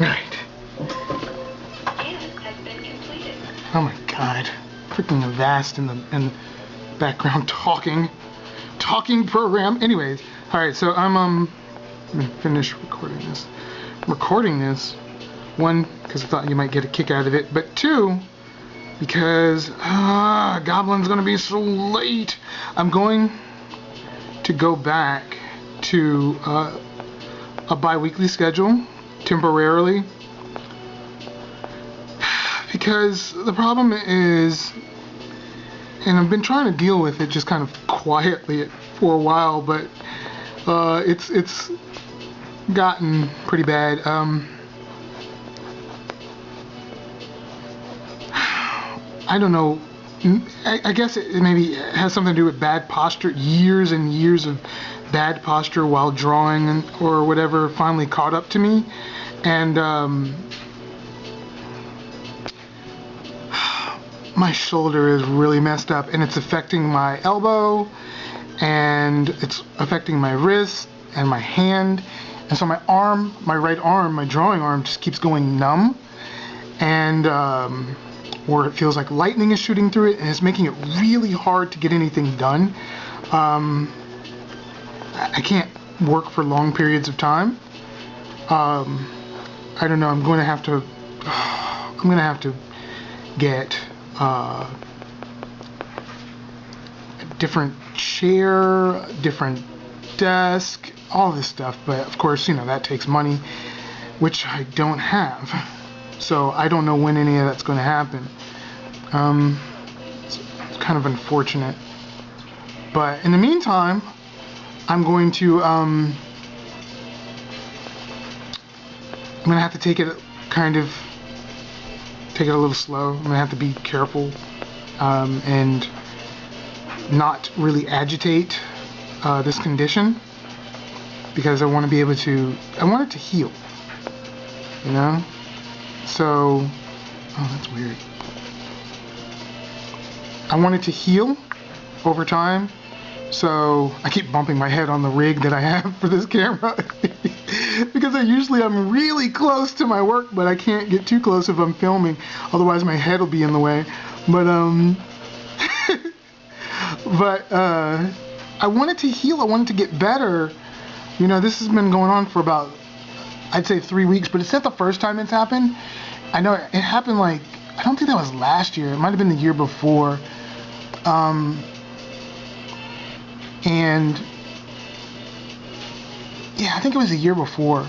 Right. Oh my god. Freaking Avast in the background talking program. Anyways, alright, so I'm gonna finish recording this. I'm recording this, one, because I thought you might get a kick out of it, but two, because Goblin's gonna be so late. I'm going to go back to a bi-weekly schedule temporarily, because the problem is, and I've been trying to deal with it just kind of quietly for a while, but it's gotten pretty bad. I don't know. I guess it maybe has something to do with bad posture. Years and years of bad posture while drawing or whatever finally caught up to me, and my shoulder is really messed up, and it's affecting my elbow, and it's affecting my wrist and my hand, and so my arm, my right arm, my drawing arm just keeps going numb, and or it feels like lightning is shooting through it, and it's making it really hard to get anything done. I can't work for long periods of time. I don't know. I'm going to have to get a different chair, different desk, all this stuff. But of course, you know, that takes money, which I don't have. So I don't know when any of that's going to happen. It's kind of unfortunate. But in the meantime, I'm going to I'm going to have to take it a little slow. I'm going to have to be careful and not really agitate this condition, because I want to be able to, I want it to heal, you know? So, oh, that's weird. I want it to heal over time, so I keep bumping my head on the rig that I have for this camera because I'm really close to my work, but I can't get too close if I'm filming, otherwise my head will be in the way. But I want it to heal. I want it to get better. You know, this has been going on for about, I'd say 3 weeks, but it's not the first time it's happened. I know it happened, like, I don't think that was last year. It might have been the year before. And yeah, I think it was the year before.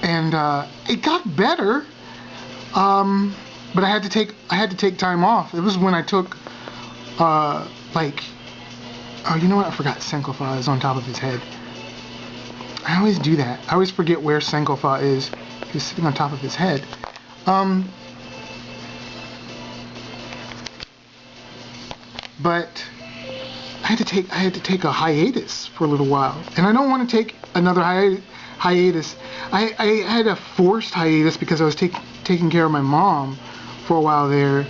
And it got better. But I had to take time off. It was when I took like, oh, you know what? I forgot Senkofa is on top of his head. I always do that. I always forget where Senkofa is. He's sitting on top of his head. But I had to take a hiatus for a little while, and I don't want to take another hiatus. I had a forced hiatus because I was taking care of my mom for a while there,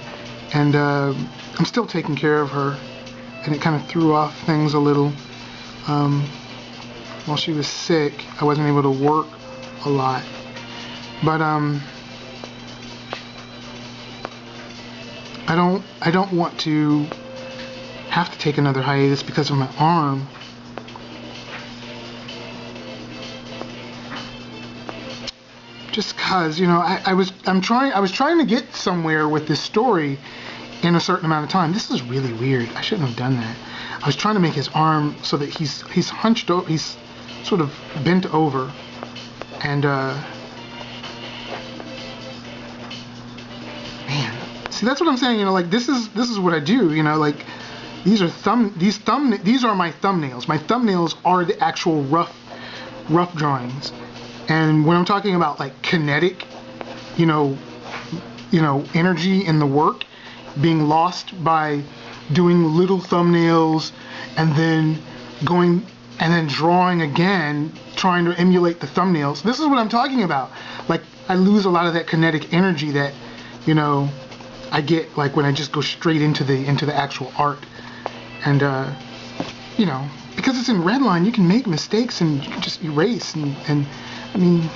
and I'm still taking care of her, and it kind of threw off things a little. While she was sick, I wasn't able to work a lot, but I don't want to have to take another hiatus because of my arm. Just cause, you know, I was trying to get somewhere with this story in a certain amount of time. This is really weird. I shouldn't have done that. I was trying to make his arm so that he's hunched over, he's sort of bent over, and man, see, that's what I'm saying. You know, like this is what I do. You know, like these are my thumbnails. My thumbnails are the actual rough drawings. And when I'm talking about like kinetic, you know, energy in the work being lost by doing little thumbnails and then going and then drawing again, trying to emulate the thumbnails. This is what I'm talking about. Like, I lose a lot of that kinetic energy that, you know, I get like when I just go straight into the actual art. And you know, because it's in redline, you can make mistakes and you can just erase and I mean,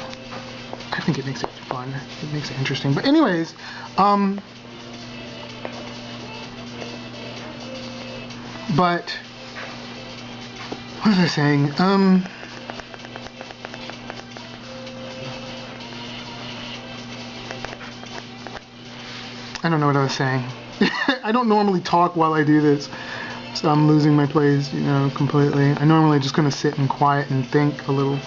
I think it makes it fun. It makes it interesting. But anyways, but what was I saying? I don't know what I was saying. I don't normally talk while I do this, so I'm losing my place, you know, completely. I normally just gonna sit in quiet and think a little.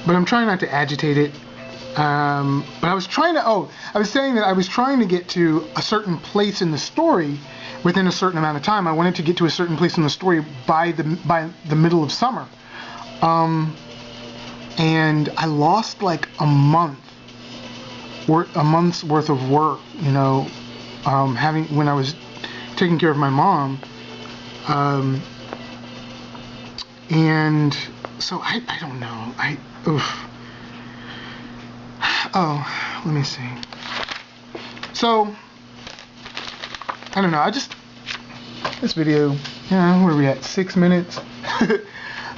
But I'm trying not to agitate it. But I was trying to. Oh, I was saying that I was trying to get to a certain place in the story within a certain amount of time. I wanted to get to a certain place in the story by the middle of summer. And I lost like a month's worth of work, you know, when I was taking care of my mom, and so I don't know. Oh, let me see. So I don't know. This video, yeah, where are we at? 6 minutes.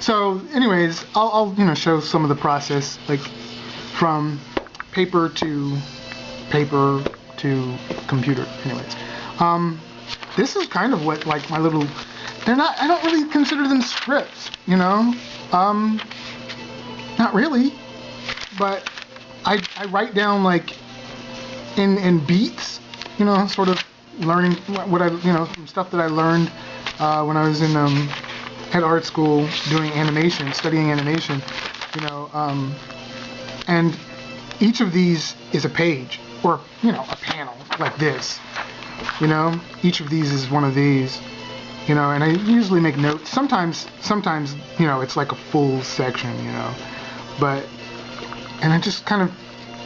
So, anyways, I'll you know, show some of the process, like from paper to computer. Anyways, this is kind of what, like, my little. They're not. I don't really consider them scripts, you know. Not really, but I write down like in beats, you know, sort of learning what I, you know, some stuff that I learned when I was in at art school doing animation, studying animation, you know, and each of these is a page, or, you know, a panel like this, you know. Each of these is one of these, you know, and I usually make notes. Sometimes, you know, it's like a full section, you know, and I just kind of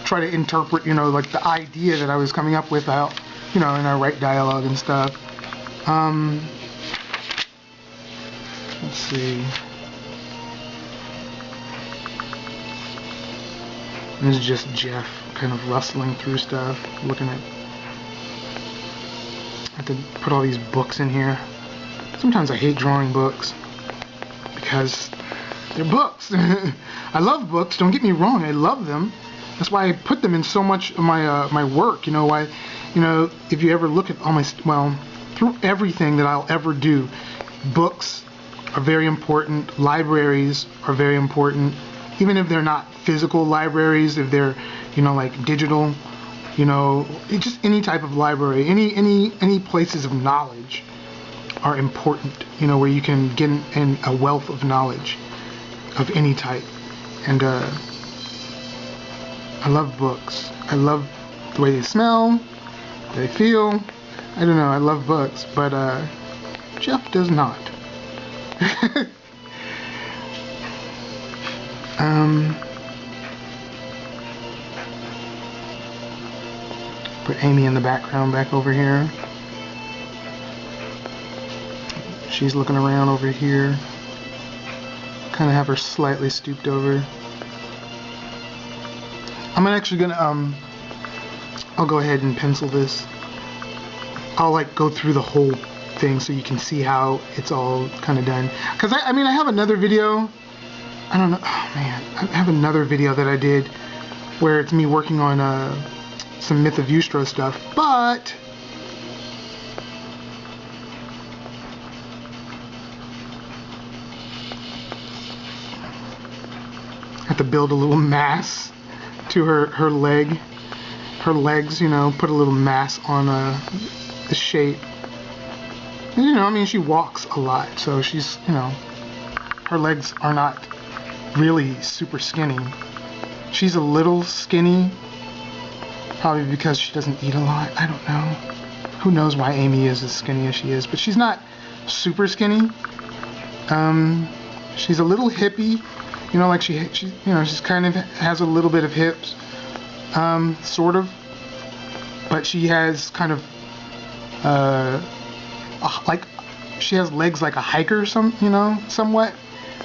try to interpret, you know, like the idea that I was coming up with out, you know, and I write dialogue and stuff. Let's see. This is just Jeff kind of rustling through stuff, looking at. I have to put all these books in here. Sometimes I hate drawing books because they're books. I love books. Don't get me wrong. I love them. That's why I put them in so much of my my work. You know why? You know, if you ever look at all my through everything that I'll ever do, books are very important. Libraries are very important. Even if they're not physical libraries, if they're, you know, like digital, you know, just any type of library, any places of knowledge are important, you know, where you can get in a wealth of knowledge of any type. And I love books. I love the way they smell, they feel. I don't know, I love books, but Jeff does not. Put Amy in the background back over here. She's looking around over here. Kind of have her slightly stooped over. I'm actually gonna I'll go ahead and pencil this. I'll like go through the whole thing so you can see how it's all kind of done. Cause I mean I have another video. I don't know. Oh man, I have another video that I did where it's me working on some Myth of Eustro stuff, but I have to build a little mass to her legs, you know, put a little mass on the shape. And, you know, I mean, she walks a lot, so she's, you know, her legs are not really super skinny. She's a little skinny, probably because she doesn't eat a lot. I don't know. Who knows why Amy is as skinny as she is, but she's not super skinny. She's a little hippie, you know, like she you know, she's kind of has a little bit of hips, sort of, but she has kind of like she has legs like a hiker, you know, somewhat,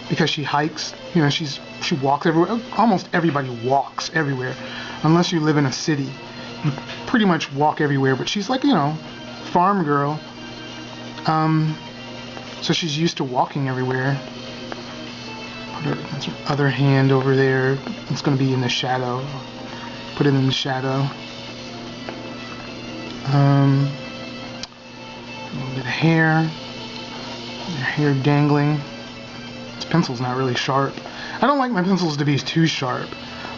because she hikes. You know, she walks everywhere. Almost everybody walks everywhere, unless you live in a city. You pretty much walk everywhere. But she's like, you know, farm girl. So she's used to walking everywhere. That's her other hand over there. It's going to be in the shadow. Put it in the shadow. A little bit of hair. Hair dangling. This pencil's not really sharp. I don't like my pencils to be too sharp.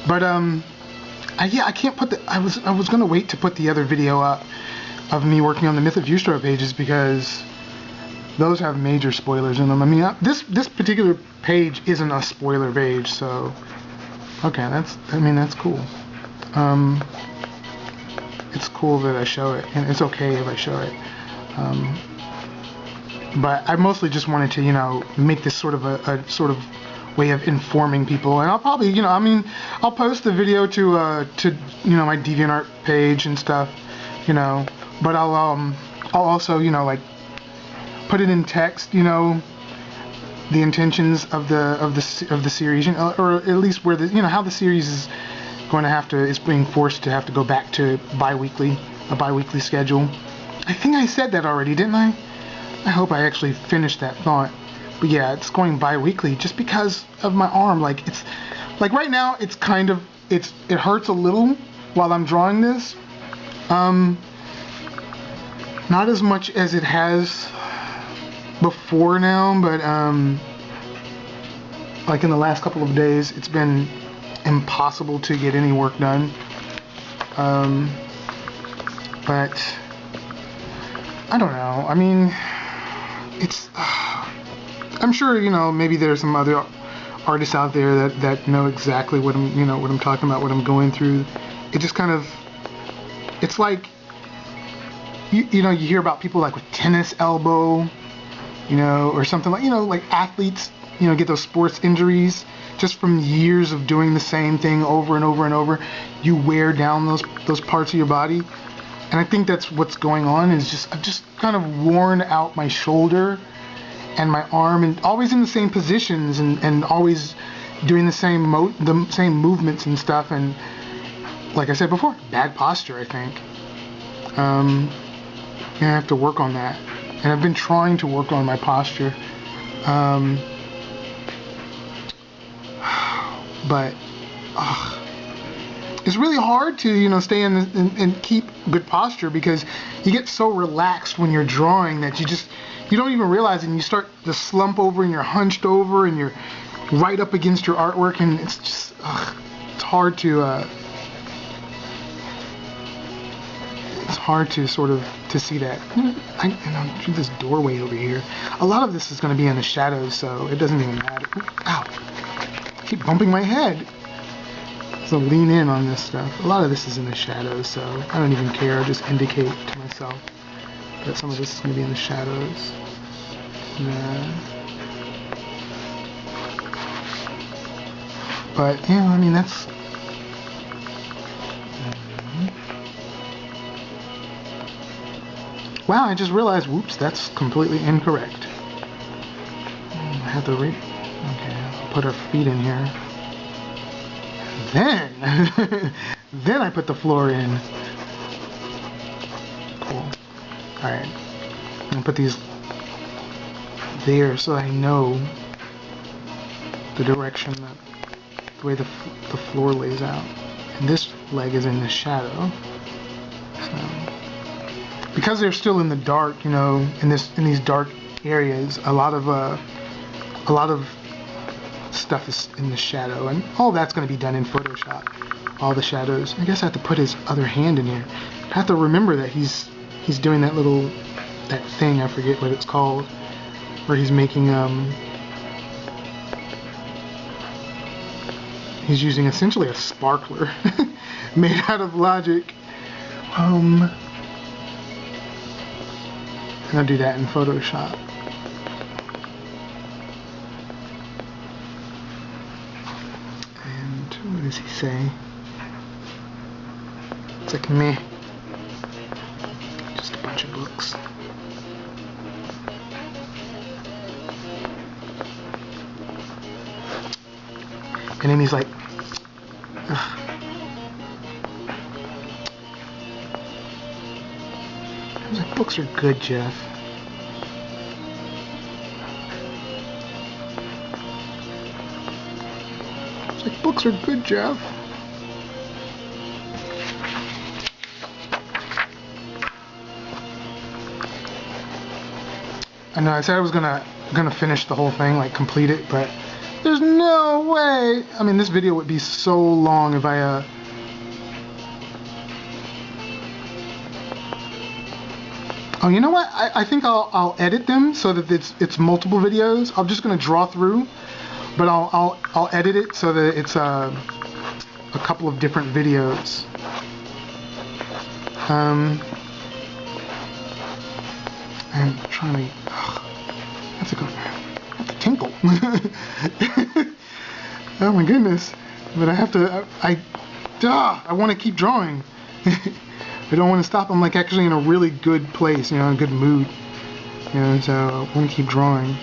But I can't put the. I was going to wait to put the other video up of me working on the Myth of Eustro pages because those have major spoilers in them. I mean, this particular page isn't a spoiler page, so okay, that's cool. It's cool that I show it, and it's okay if I show it. But I mostly just wanted to, make this sort of a sort of way of informing people, and I'll probably, I'll post the video to my DeviantArt page and stuff, but I'll also, like, put it in text, the intentions of the series, or at least where how the series is going to is being forced to have to go back to a bi-weekly schedule. I think I said that already, didn't I? I hope I actually finished that thought. But yeah, it's going bi-weekly just because of my arm. Like, it's like right now it hurts a little while I'm drawing this. Not as much as it has before now, but like in the last couple of days, it's been impossible to get any work done. But I don't know. I mean, it's. I'm sure maybe there's some other artists out there that know exactly what I'm talking about, what I'm going through. It just kind of. It's like. You hear about people like with tennis elbow, or something like, like athletes, get those sports injuries just from years of doing the same thing over and over and over. You wear down those parts of your body, and I think that's what's going on. Is I've just kind of worn out my shoulder and my arm, and always in the same positions, and always doing the same movements and stuff. And like I said before, bad posture, I think. I have to work on that, and I've been trying to work on my posture, but it's really hard to stay in and keep good posture, because you get so relaxed when you're drawing that you don't even realize it, and you start to slump over, and you're hunched over, and you're right up against your artwork, and it's just it's hard to sort of to see that. I'm through this doorway over here. A lot of this is going to be in the shadows, so it doesn't even matter. Ow! I keep bumping my head. So lean in on this stuff. A lot of this is in the shadows, so I don't even care. I'll just indicate to myself that some of this is going to be in the shadows. But yeah, I mean, that's. Wow, I just realized, whoops, that's completely incorrect. I have to okay, I'll put her feet in here. Then I put the floor in. Cool. Alright. I'm gonna put these there so I know the direction, the way the floor lays out. And this leg is in the shadow. So, because they're still in the dark, in these dark areas, a lot of stuff is in the shadow, and all that's going to be done in Photoshop. All the shadows. I guess I have to put his other hand in here. I have to remember that he's doing that thing. I forget what it's called, where he's making he's using essentially a sparkler made out of logic. I'll do that in Photoshop. And what does he say? It's like meh. Just a bunch of books. And then he's like, ugh. Books are good, Jeff. It's like, books are good, Jeff. I know I said I was gonna finish the whole thing, like complete it, but there's no way. I mean, this video would be so long if I Oh, you know what? I think I'll edit them so that it's multiple videos. I'm just gonna draw through, but I'll edit it so that it's a couple of different videos. I'm trying to. That's a good. Have to tinkle. Oh my goodness! But I have to. I want to keep drawing. I don't want to stop. I'm like actually in a really good place, in a good mood, so I want to keep drawing.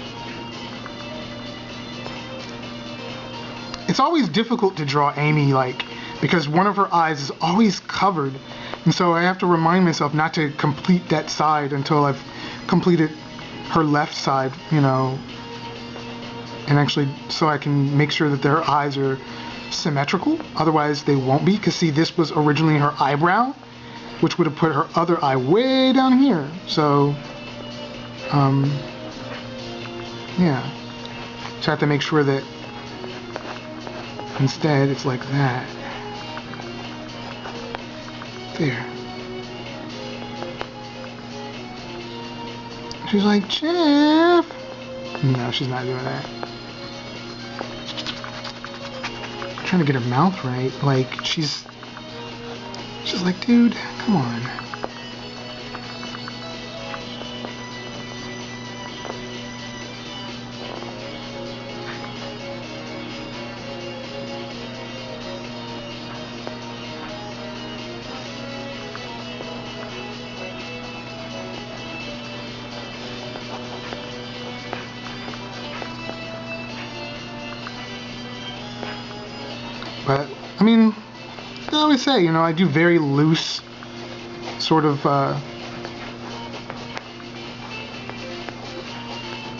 It's always difficult to draw Amy, because one of her eyes is always covered, and so I have to remind myself not to complete that side until I've completed her left side, and actually so I can make sure that their eyes are symmetrical. Otherwise they won't be, because see, this was originally her eyebrow, which would have put her other eye way down here. So, yeah. So I have to make sure that instead it's like that. There. She's like, Jeff. No, she's not doing that. I'm trying to get her mouth right. Like, she's like, dude, come on. But, I mean, I always say, I do very loose, sort of,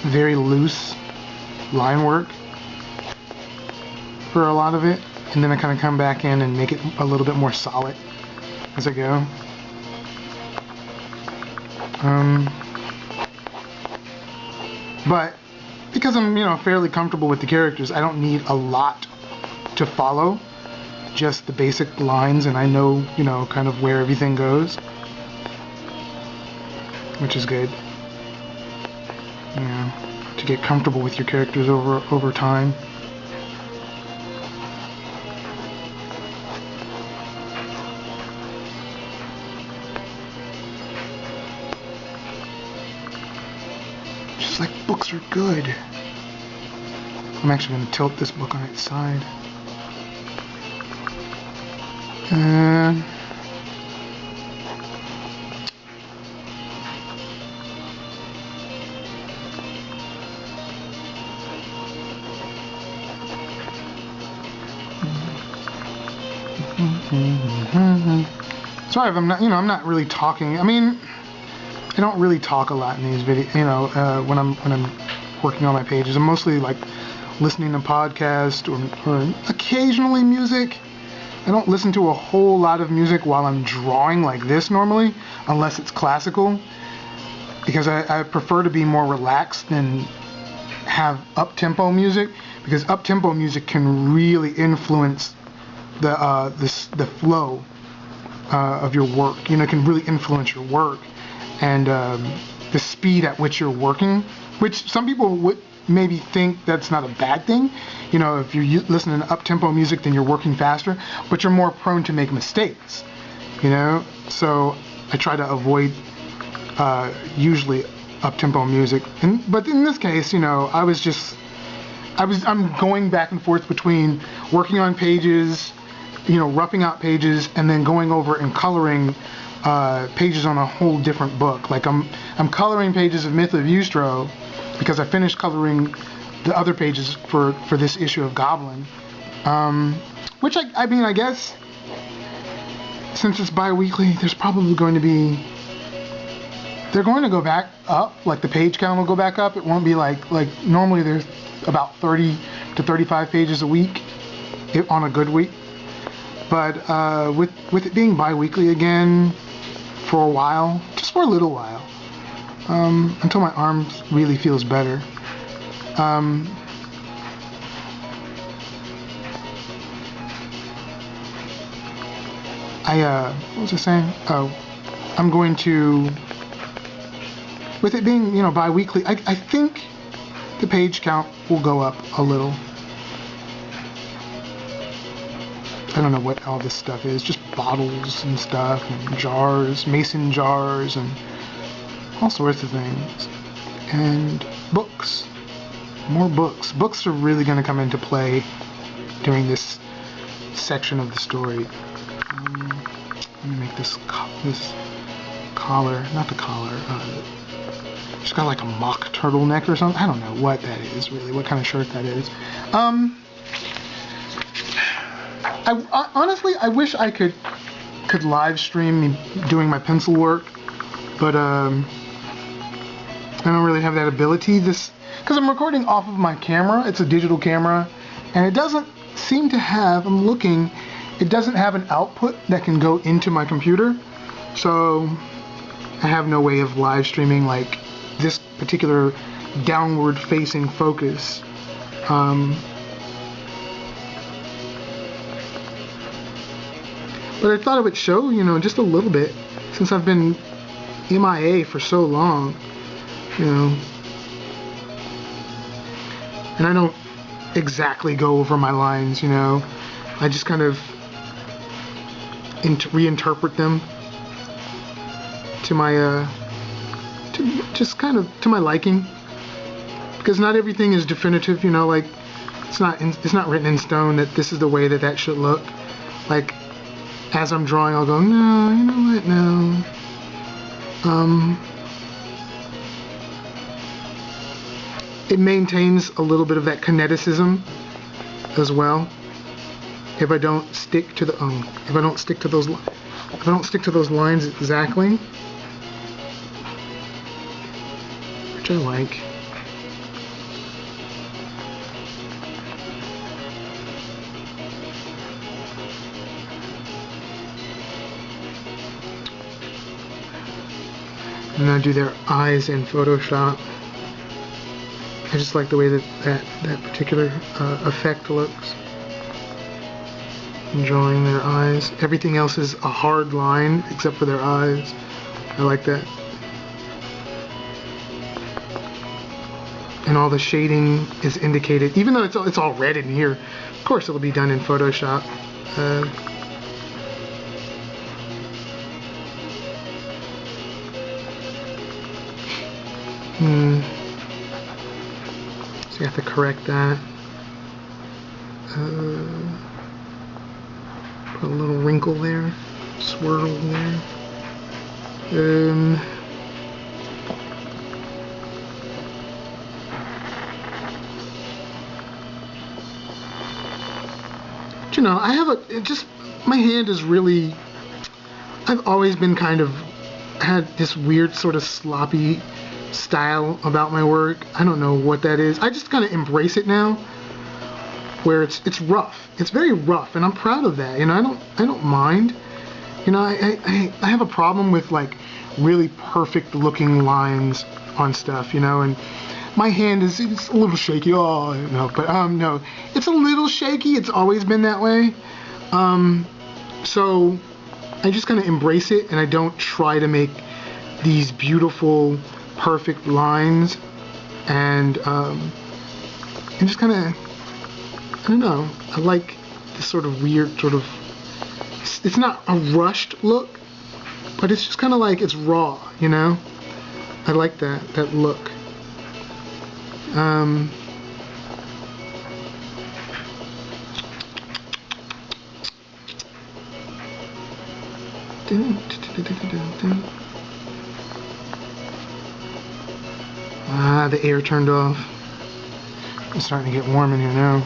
very loose line work for a lot of it, and then I kind of come back in and make it a little bit more solid as I go. But because I'm, fairly comfortable with the characters, I don't need a lot to follow, just the basic lines, and I know, kind of where everything goes, which is good. To get comfortable with your characters over time. Just like, books are good. I'm actually going to tilt this book on its side. Sorry if I'm not, I'm not really talking. I mean, I don't really talk a lot in these videos, when I'm working on my pages. I'm mostly like listening to podcasts or occasionally music. I don't listen to a whole lot of music while I'm drawing like this normally, unless it's classical, because I prefer to be more relaxed than have up-tempo music, because up-tempo music can really influence the flow of your work. It can really influence your work and the speed at which you're working, which some people would maybe think that's not a bad thing. If you're listening to up-tempo music, then you're working faster, but you're more prone to make mistakes. So I try to avoid usually up-tempo music. But in this case, I'm going back and forth between working on pages, roughing out pages, and then going over and coloring pages on a whole different book. Like I'm coloring pages of Myth of Eustro because I finished coloring the other pages for this issue of Goblyn. Which I guess since it's bi-weekly, there's probably going to be, they're going to go back up, like the page count will go back up. It won't be like normally there's about 30 to 35 pages a week. on a good week. But with it being bi-weekly again for a while, just for a little while, until my arm really feels better. What was I saying? Oh, I'm going to, with it being, bi-weekly, I think the page count will go up a little. I don't know what all this stuff is, just bottles and stuff, and jars, mason jars, and all sorts of things. And books. More books. Books are really going to come into play during this section of the story. Let me make this collar, not the collar, just got like a mock turtleneck or something. I don't know what that is really, what kind of shirt that is. I honestly, I wish I could live stream me doing my pencil work, but I don't really have that ability. Because I'm recording off of my camera. It's a digital camera, and it doesn't seem to have, I'm looking, it doesn't have an output that can go into my computer, so I have no way of live streaming like this particular downward facing focus. But I thought I would show, just a little bit, since I've been MIA for so long, and I don't exactly go over my lines, I just kind of reinterpret them to my, to my liking, because not everything is definitive, like, it's not written in stone that this is the way that should look. Like, as I'm drawing, I'll go, no, you know what, no. It maintains a little bit of that kineticism as well. If I don't stick to those lines exactly, which I like. And I do their eyes in Photoshop. I just like the way that particular effect looks. I'm drawing their eyes. Everything else is a hard line except for their eyes. I like that. And all the shading is indicated, even though it's all red in here. Of course, it'll be done in Photoshop. So you have to correct that. Put a little wrinkle there, swirl there. But I have my hand is really, I've always been kind of had this weird sort of sloppy style about my work. I don't know what that is. I just kind of embrace it now, where it's rough. It's very rough, and I'm proud of that. I don't mind. I have a problem with like really perfect looking lines on stuff. And my hand it's a little shaky. Oh no, but no, it's a little shaky. It's always been that way. So I just kind of embrace it, and I don't try to make these beautiful, perfect lines, and just kind of, I don't know, I like this sort of weird it's not a rushed look, but it's just kind of like it's raw, I like that look. The air turned off. It's starting to get warm in here now.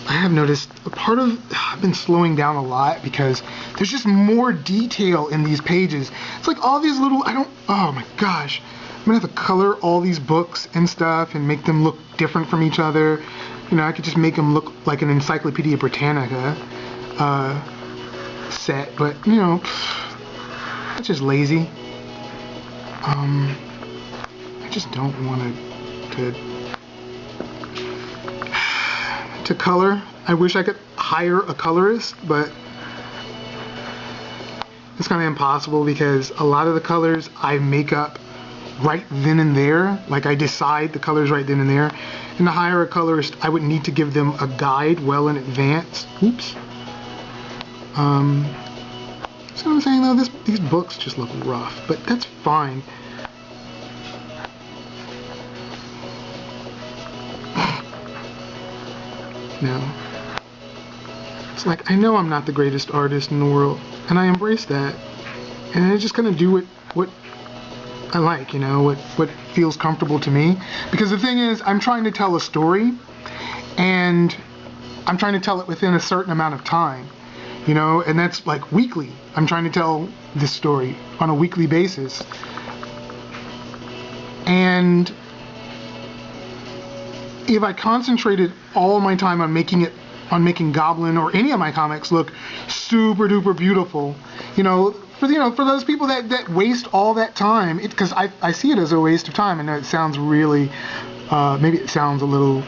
I have noticed I've been slowing down a lot because there's just more detail in these pages. It's like all these little, oh my gosh. I'm gonna have to color all these books and stuff and make them look different from each other. You know, I could just make them look like an Encyclopedia Britannica set, but you know, that's just lazy. I just don't want to color. I wish I could hire a colorist, but it's kind of impossible because a lot of the colors I make up right then and there. Like I decide the colors right then and there. And to hire a colorist, I would need to give them a guide well in advance. Oops. See what I'm saying though? These books just look rough, but that's fine. No. It's like, I know I'm not the greatest artist in the world, and I embrace that. And I just kind of do what I like, you know, what feels comfortable to me. Because the thing is, I'm trying to tell a story, and I'm trying to tell it within a certain amount of time, you know, and that's like weekly. I'm trying to tell this story on a weekly basis. And if I concentrated all my time on making Goblin or any of my comics look super duper beautiful, you know, for those people that waste all that time, because I see it as a waste of time. I know it sounds really, maybe it sounds a little,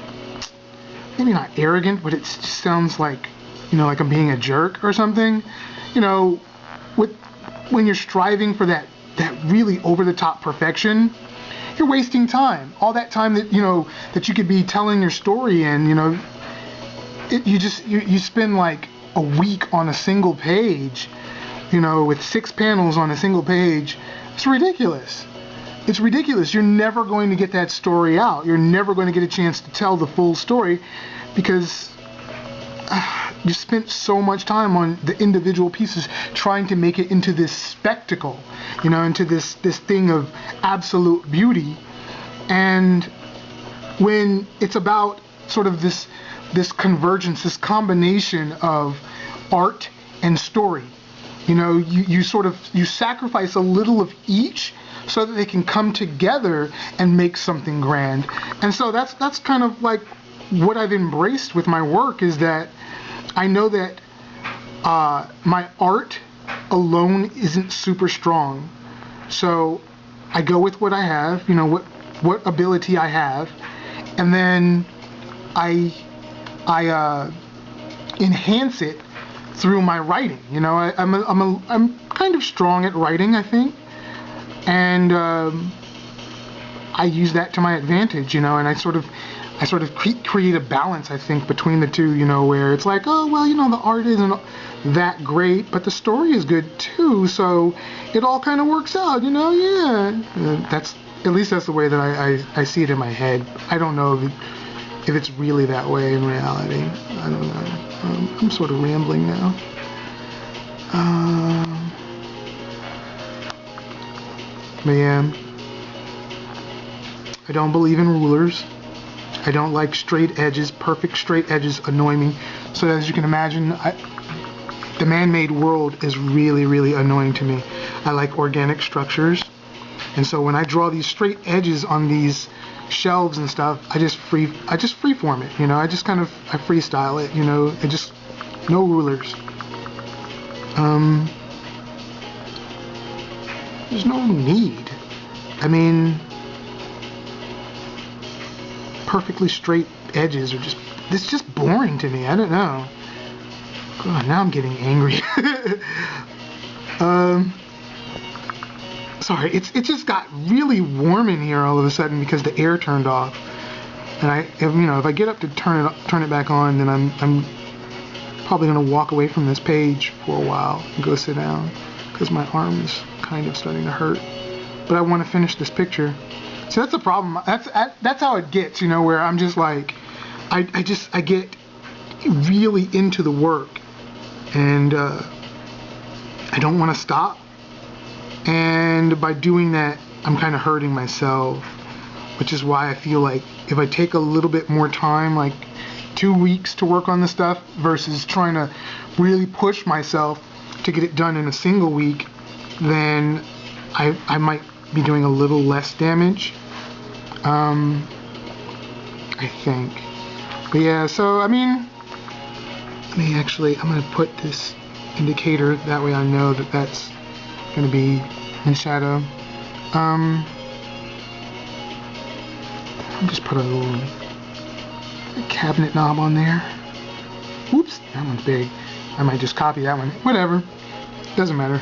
maybe not arrogant, but it just sounds like, you know, like I'm being a jerk or something. You know, when you're striving for that really over the top perfection, you're wasting time. All that time that you could be telling your story in, you know, you spend like a week on a single page, you know, with 6 panels on a single page. It's ridiculous. It's ridiculous. You're never going to get that story out. You're never going to get a chance to tell the full story because you spent so much time on the individual pieces trying to make it into this spectacle, you know, into this thing of absolute beauty. And when it's about sort of this convergence, this combination of art and story, you know, you sacrifice a little of each so that they can come together and make something grand. And so that's kind of like what I've embraced with my work, is that I know that my art alone isn't super strong. So I go with what I have, you know, what ability I have, and then I enhance it through my writing. You know, I'm kind of strong at writing, I think, and I use that to my advantage, you know, and I sort of create a balance, I think, between the two, you know, where it's like, oh, well, you know, the art isn't that great, but the story is good too, so it all kind of works out, you know, yeah. At least that's the way that I see it in my head. I don't know if it's really that way in reality. I don't know. I'm sort of rambling now. But yeah, I don't believe in rulers. I don't like straight edges. Perfect straight edges annoy me. So as you can imagine, the man-made world is really, really annoying to me. I like organic structures. And so when I draw these straight edges on these shelves and stuff, I just freeform it, you know. I freestyle it, you know. No rulers. There's no need. I mean, perfectly straight edges it's just boring to me. I don't know. God, now I'm getting angry. Sorry, it just got really warm in here all of a sudden because the air turned off. And if I get up to turn it back on, then I'm probably gonna walk away from this page for a while and go sit down because my arm is kind of starting to hurt. But I want to finish this picture. So that's the problem. That's how it gets, you know, where I'm just like, I get really into the work, and I don't want to stop. And by doing that, I'm kind of hurting myself, which is why I feel like if I take a little bit more time, like 2 weeks to work on this stuff versus trying to really push myself to get it done in a single week, then I might be doing a little less damage. I think. But yeah, so I mean, I'm going to put this indicator, that way I know that that's going to be in shadow. I'll just put a little cabinet knob on there. Whoops, that one's big. I might just copy that one. Whatever, doesn't matter.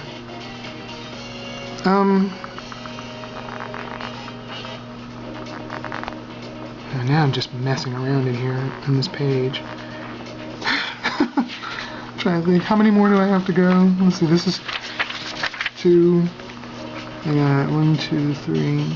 And now I'm just messing around in here on this page. Trying to think, how many more do I have to go? Let's see, this is 2. I got 1, 2, 3.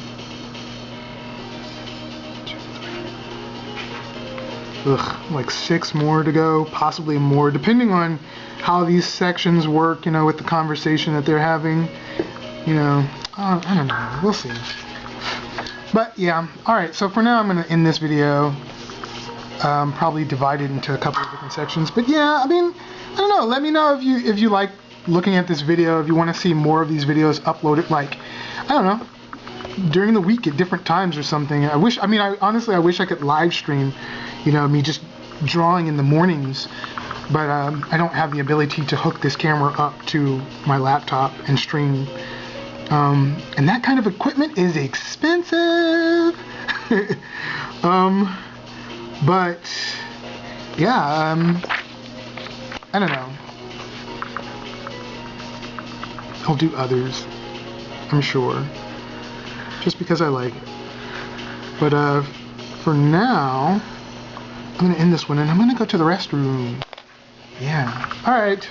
Ugh, like 6 more to go, possibly more, depending on how these sections work, you know, with the conversation that they're having. You know, I don't know, we'll see. But yeah, alright, so for now I'm going to end this video. Probably divide it into a couple of different sections. But yeah, I mean, I don't know, let me know if you like looking at this video, if you want to see more of these videos uploaded, like, I don't know, during the week at different times or something. I honestly wish I could live stream, you know, me just drawing in the mornings. But I don't have the ability to hook this camera up to my laptop and stream. And that kind of equipment is expensive. But yeah, I don't know. I'll do others, I'm sure, just because I like it. But for now, I'm gonna end this one and I'm gonna go to the restroom. Yeah. All right.